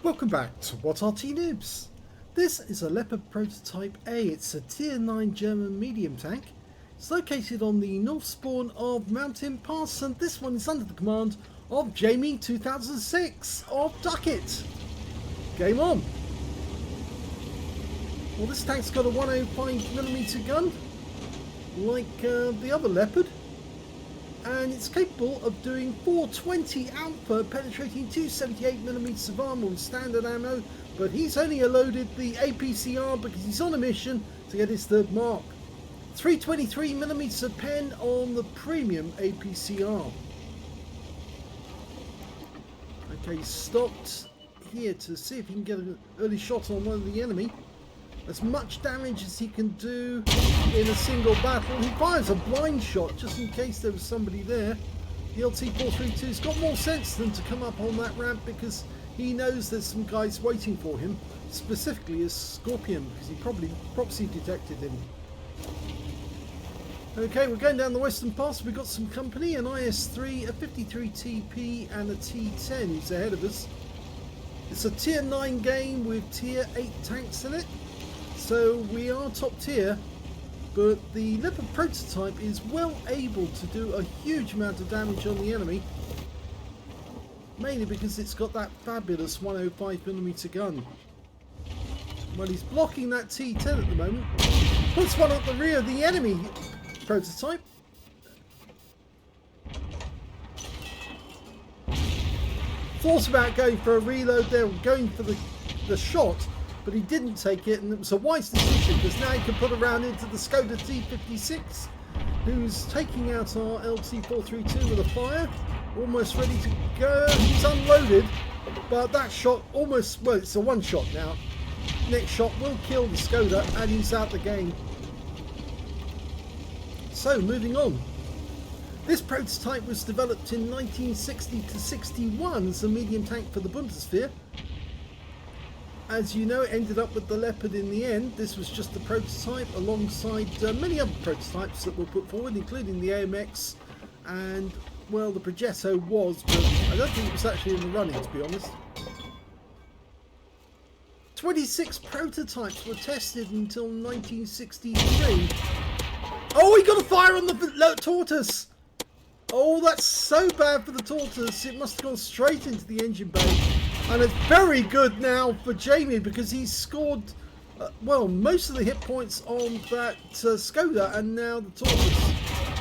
Welcome back to What Arty Noobs. This is a Leopard Prototyp A. It's a Tier 9 German medium tank. It's located on the north spawn of Mountain Pass, and this one is under the command of Jamie2006 of DUKIT. Game on. Well, this tank's got a 105mm gun, like the other Leopard, and it's capable of doing 420 alpha, penetrating 278mm of armor with standard ammo, but he's only loaded the APCR because he's on a mission to get his third mark. 323mm of pen on the premium APCR. Okay, he's stopped here to see if he can get an early shot on one of the enemy. As much damage as he can do in a single battle. He fires a blind shot just in case there was somebody there. The LT-432's got more sense than to come up on that ramp because he knows there's some guys waiting for him, specifically as Scorpion, because he probably proxy detected him. Okay, we're going down the Western Pass. We've got some company, an IS-3, a 53TP and a T-10 who's ahead of us. It's a Tier 9 game with Tier 8 tanks in it. So we are top tier, but the Leopard Prototyp is well able to do a huge amount of damage on the enemy, mainly because it's got that fabulous 105mm gun. Well, he's blocking that T-10 at the moment. Puts one at the rear of the enemy Prototyp. Thought about going for a reload there, going for the shot, but he didn't take it, and it was a wise decision because now he can put a round into the Skoda T56, who's taking out our LT-432 with a fire, almost ready to go. He's unloaded, but that shot almost, well, it's a one shot now. Next shot will kill the Skoda and he's out the game. So moving on. This prototype was developed in 1960 to 61 as a medium tank for the Bundeswehr. As you know, it ended up with the Leopard in the end. This was just the prototype alongside many other prototypes that were put forward, including the AMX and, well, the Progetto was, but I don't think it was actually in the running, to be honest. 26 prototypes were tested until 1963. Oh, he got a fire on the Tortoise! Oh, that's so bad for the Tortoise. It must have gone straight into the engine bay. And it's very good now for Jamie because he's scored, well, most of the hit points on that Skoda and now the Tortoise.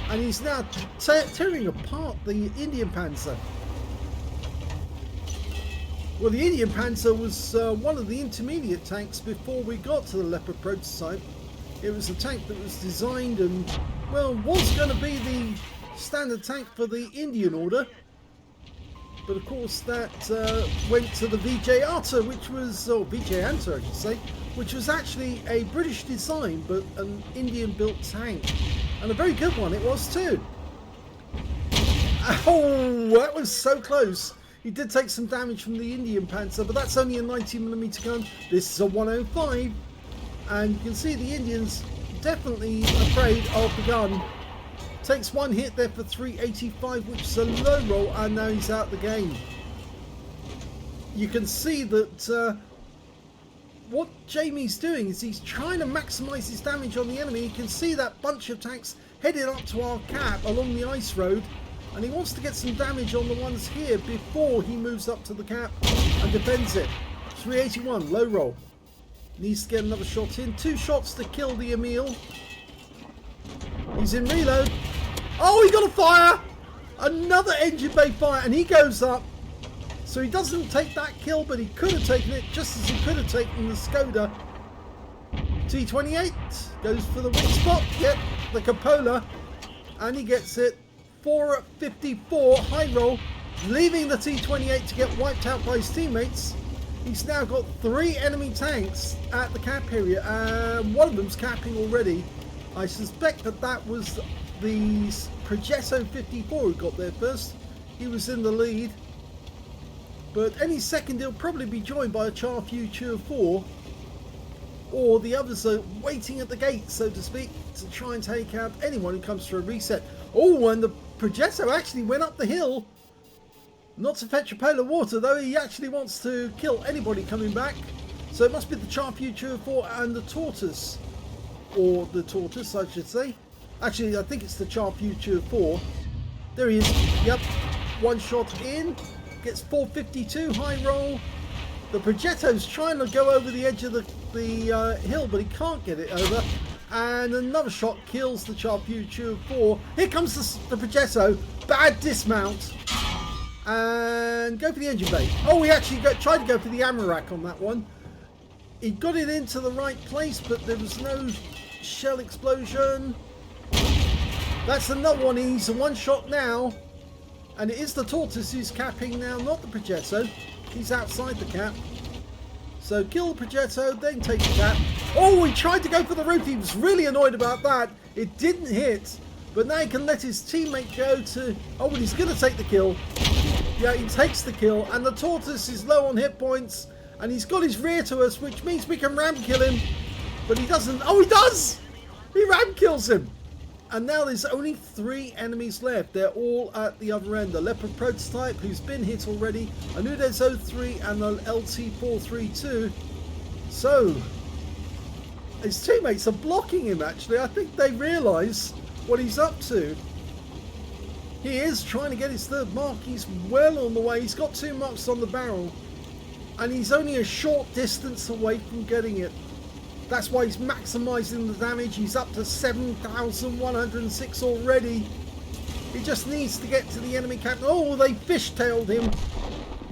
And he's now tearing apart the Indian Panzer. Well, the Indian Panzer was one of the intermediate tanks before we got to the Leopard Prototyp. It was a tank that was designed and, well, was going to be the standard tank for the Indian order. But of course that went to the VJ Arty, which was, or VJ Anta I should say, which was actually a British design but an Indian built tank. And a very good one it was too. Oh, that was so close. He did take some damage from the Indian Panzer, but that's only a 90mm gun. This is a 105. And you can see the Indians definitely afraid of the gun. Takes one hit there for 385, which is a low roll, and now he's out the game. You can see that what Jamie's doing is he's trying to maximise his damage on the enemy. You can see that bunch of tanks headed up to our cap along the ice road, and he wants to get some damage on the ones here before he moves up to the cap and defends it. 381, low roll. Needs to get another shot in. 2 shots to kill the Emil. He's in reload. Oh, he got a fire! Another engine bay fire, and he goes up. So he doesn't take that kill, but he could have taken it just as he could have taken the Skoda. T28 goes for the weak spot. Yep, the cupola. And he gets it. 454, high roll, leaving the T28 to get wiped out by his teammates. He's now got 3 enemy tanks at the cap area, and one of them's capping already. I suspect that that was the Progetto 54 who got there first. He was in the lead. But any second he'll probably be joined by a Charfew Tier 4. Or the others are waiting at the gate, so to speak, to try and take out anyone who comes for a reset. Oh, and the Progetto actually went up the hill. Not to fetch a pail of water, though. He actually wants to kill anybody coming back. So it must be the Sharpview 204 and the Tortoise. Or the Tortoise, I should say. Actually, I think it's the Sharpview 204. There he is. Yep. One shot in. Gets 452. High roll. The Progetto's trying to go over the edge of the hill, but he can't get it over. And another shot kills the Sharpview 204. Here comes the Progetto. Bad dismount. And go for the engine bay. Oh, he actually tried to go for the Amarak on that one. He got it into the right place, but there was no shell explosion. That's another one. He's a one shot now. And it is the Tortoise who's capping now, not the Progetto. He's outside the cap. So kill the Progetto, then take the cap. Oh, he tried to go for the roof. He was really annoyed about that. It didn't hit. But now he can let his teammate go to... Oh, but he's going to take the kill. Yeah, he takes the kill. And the Tortoise is low on hit points. And he's got his rear to us, which means we can ram kill him. But he doesn't. Oh, he does! He ram kills him. And now there's only 3 enemies left. They're all at the other end. The Leopard Prototyp, who's been hit already. A Noobs 03 and the LT432. So, his teammates are blocking him, actually. I think they realise what he's up to. He is trying to get his 3rd mark. He's well on the way. He's got 2 marks on the barrel. And he's only a short distance away from getting it. That's why he's maximising the damage. He's up to 7,106 already. He just needs to get to the enemy captain. Oh, they fishtailed him.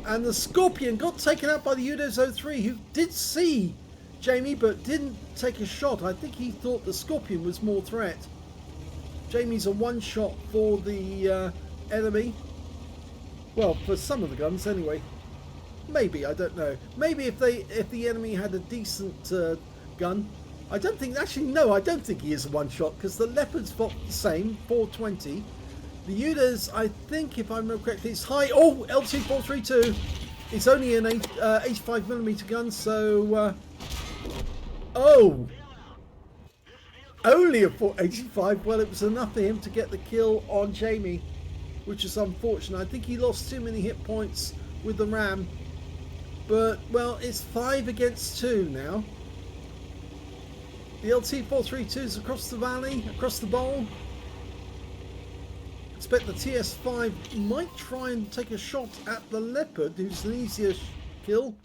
And the Scorpion got taken out by the Noobs 03, who did see Jamie, but didn't take a shot. I think he thought the Scorpion was more threat. Jamie's a one shot for the enemy. Well, for some of the guns anyway. Maybe, I don't know. Maybe if the enemy had a decent gun. I don't think, actually no, I don't think he is a one shot, because the Leopard's got the same, 420. The Noobs, I think if I remember correctly, it's high. Oh, LT432. It's only an 85mm gun, so oh, only a 485. Well, it was enough for him to get the kill on Jamie, which is unfortunate. I think he lost too many hit points with the RAM. But, well, it's 5 against 2 now. The LT432 is across the valley, across the bowl. Expect the TS5 might try and take a shot at the Leopard, who's an easier kill.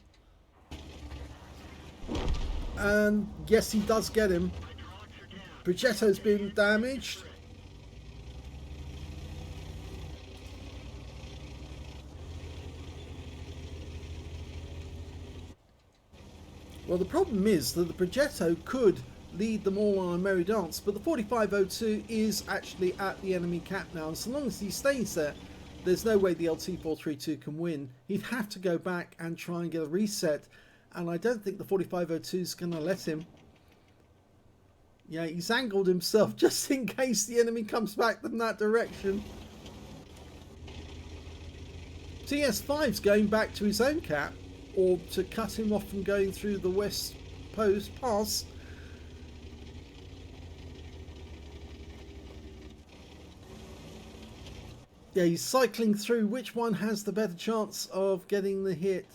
And yes, he does get him. Progetto's been damaged. Well, the problem is that the Progetto could lead them all on a merry dance, but the 4502 is actually at the enemy cap now, and so long as he stays there, there's no way the LT432 can win. He'd have to go back and try and get a reset, and I don't think the 4502 is going to let him. Yeah, he's angled himself just in case the enemy comes back from that direction. TS5's going back to his own cap, or to cut him off from going through the west post pass. Yeah, he's cycling through which one has the better chance of getting the hit.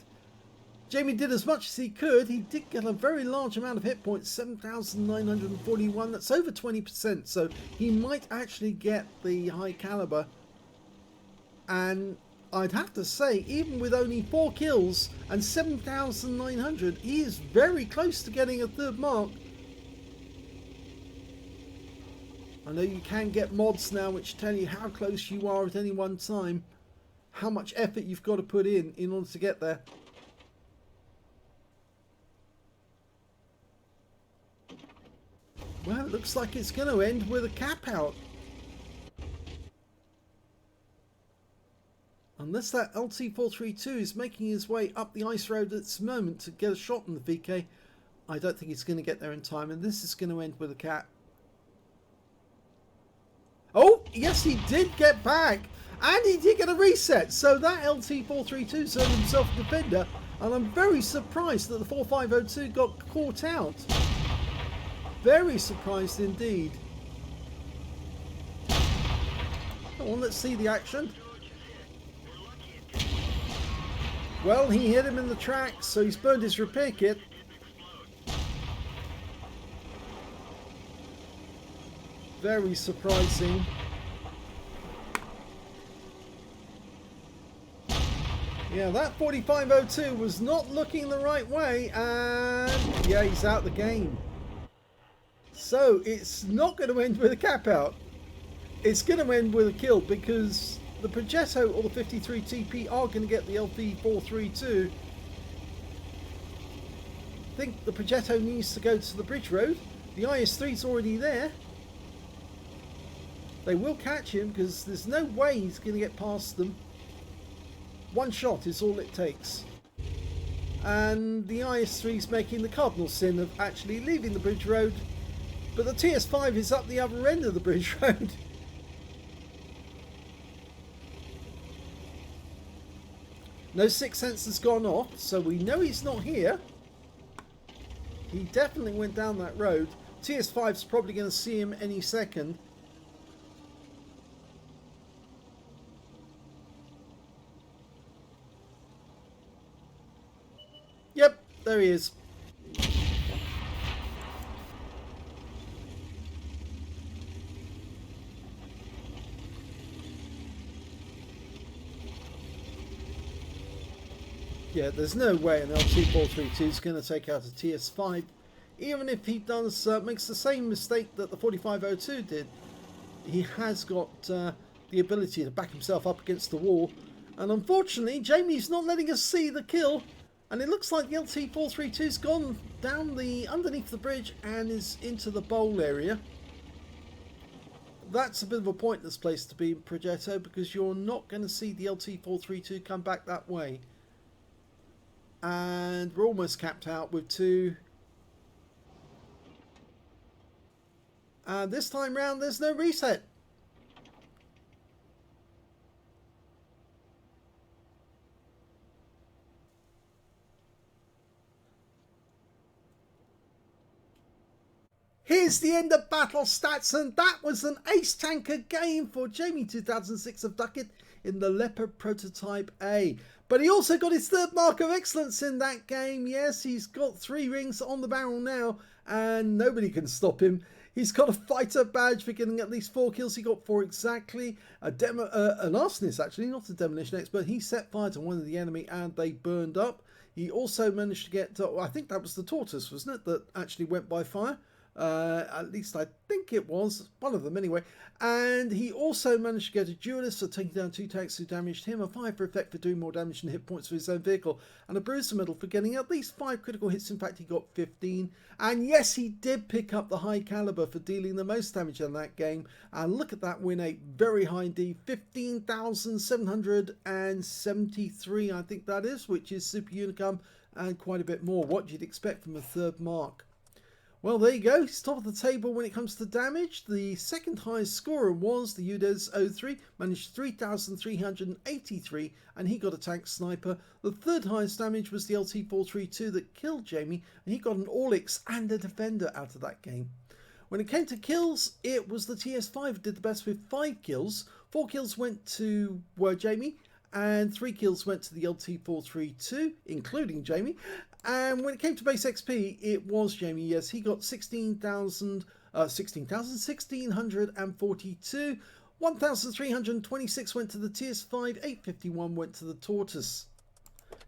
Jamie did as much as he could. He did get a very large amount of hit points, 7,941. That's over 20%, so he might actually get the high caliber. And I'd have to say, even with only 4 kills and 7,900, he is very close to getting a 3rd mark. I know you can get mods now which tell you how close you are at any one time, how much effort you've got to put in order to get there. Well, it looks like it's going to end with a cap out. Unless that LT432 is making his way up the ice road at this moment to get a shot on the VK, I don't think he's going to get there in time, and this is going to end with a cap. Oh, yes, he did get back, and he did get a reset, so that LT432's earned himself a defender, and I'm very surprised that the 4502 got caught out. Very surprised indeed. Come on, let's see the action. Well, he hit him in the tracks, so he's burned his repair kit. Very surprising. Yeah, that 4502 was not looking the right way, and yeah, he's out the game. So it's not going to end with a cap out. It's going to end with a kill, because the Progetto or the 53TP are going to get the LT432. I think the Progetto needs to go to the bridge road. The IS-3's already there. They will catch him, because there's no way he's going to get past them. One shot is all it takes. And the IS-3's making the cardinal sin of actually leaving the bridge road. But the TS5 is up the other end of the bridge road. No sixth sense has gone off, so we know he's not here. He definitely went down that road. TS5's probably going to see him any second. Yep, there he is. Yeah, there's no way an LT432 is going to take out a TS5. Even if he does makes the same mistake that the 4502 did. He has got the ability to back himself up against the wall. And unfortunately, Jamie's not letting us see the kill. And it looks like the LT432's gone down the underneath the bridge and is into the bowl area. That's a bit of a pointless place to be in Progetto, because you're not going to see the LT432 come back that way. And we're almost capped out with 2. And this time round there's no reset. Here's the end of battle stats, and that was an ace tanker game for Jamie2006 of DUKIT in the Leopard Prototyp A. But he also got his 3rd mark of excellence in that game. Yes, he's got 3 rings on the barrel now, and nobody can stop him. He's got a fighter badge for getting at least 4 kills. He got 4 exactly. An arsonist, actually, not a demolition expert. He set fire to one of the enemy and they burned up. He also managed to get, I think that was the tortoise, wasn't it, that actually went by fire. At least I think it was, one of them anyway. And he also managed to get a duelist for taking down 2 tanks who damaged him, a 5 for effect for doing more damage and hit points for his own vehicle, and a bruiser medal for getting at least 5 critical hits. In fact, he got 15. And yes, he did pick up the high caliber for dealing the most damage in that game. And look at that win rate, very high indeed, 15,773 I think that is, which is super unicum and quite a bit more. What you'd expect from a 3rd mark. Well, there you go. He's top of the table when it comes to damage. The 2nd highest scorer was the UDES-03, managed 3,383, and he got a tank sniper. The 3rd highest damage was the LT432 that killed Jamie, and he got an Orlix and a defender out of that game. When it came to kills, it was the TS5 who did the best with 5 kills. 4 kills went to Jamie, and 3 kills went to the LT432, including Jamie. And when it came to base XP, it was Jamie. Yes, he got 16,642. 1,326 went to the TS5. 851 went to the tortoise.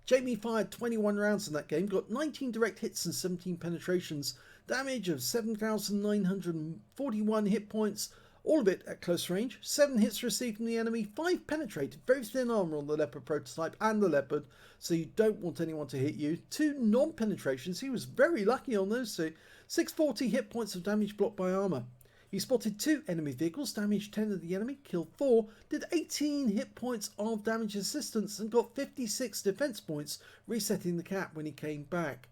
Jamie fired 21 rounds in that game, got 19 direct hits and 17 penetrations. Damage of 7,941 hit points. All of it at close range. 7 hits received from the enemy, 5 penetrated. Very thin armor on the Leopard Prototype and the Leopard, so you don't want anyone to hit you. 2 non-penetrations. He was very lucky on those 2. 640 hit points of damage blocked by armor. He spotted 2 enemy vehicles, damaged 10 of the enemy, killed 4, did 18 hit points of damage assistance, and got 56 defense points, resetting the cap when he came back.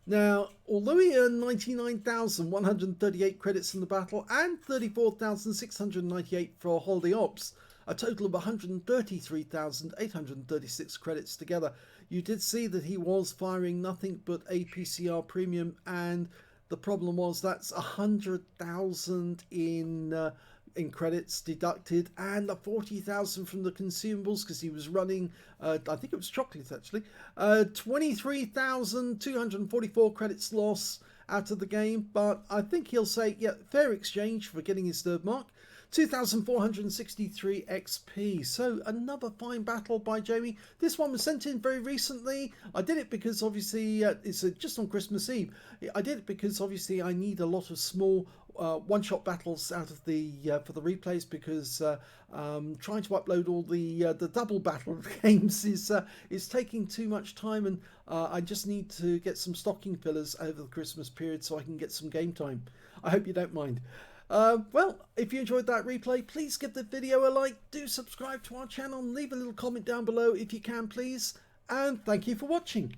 Now, although he earned 99,138 credits in the battle and 34,698 for holiday ops, a total of 133,836 credits together, you did see that he was firing nothing but APCR premium, and the problem was that's 100,000 in in credits deducted, and the 40,000 from the consumables because he was running, I think it was chocolates actually. 23,244 credits loss out of the game, but I think he'll say, yeah, fair exchange for getting his third mark. 2,463 XP. So another fine battle by Jamie. This one was sent in very recently. I did it because obviously it's just on Christmas Eve. I did it because obviously I need a lot of small one-shot battles out of the for the replays, because trying to upload all the double battle games is taking too much time, and I just need to get some stocking fillers over the Christmas period so I can get some game time. I hope you don't mind. Well, if you enjoyed that replay, please give the video a like, do subscribe to our channel, and leave a little comment down below if you can, please, and thank you for watching.